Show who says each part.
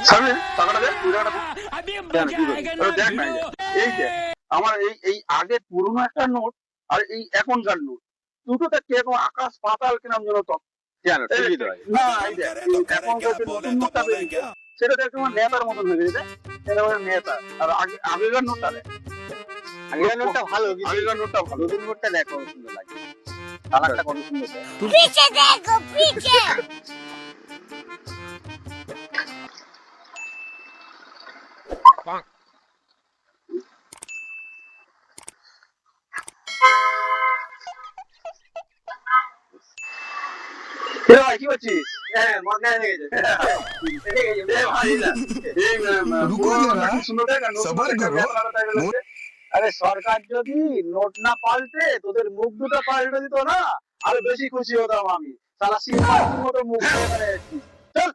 Speaker 1: সামনে টাকাটা দেখ, তুই টাকাটা দেখ না, এই যে আমার এই এই আগের পুরনো একটা নোট আর এই এখনকার নোট, দুটোতে কিরকম আকাশ পাতাল কিরকম যেন না, এই দেখ এখনকার যে নতুন নোটটা বেরিয়েছে সেটা দেখ তোমার নেতার মতন হয়ে গেছে, এটা হলো নেতা। আর আগেকার নোটটা দেখ, আগেকার নোটটা ভালো, আগেকার নোটটা ভালো, নতুন নোটটা দেখ কত সুন্দর লাগে, কালারটা কত সুন্দর।
Speaker 2: पीछे देखो पीछे।
Speaker 1: কি করছিস? হ্যাঁ, মজা লেগেছে।
Speaker 3: रुको जरा, सबर करो।
Speaker 1: আরে সরকার যদি নোট না পাল্টে তোদের মুখ দুটো পাল্টে দিত না, আরো বেশি খুশি হতাম আমি। সারা সিনেমার মতো মুখ চল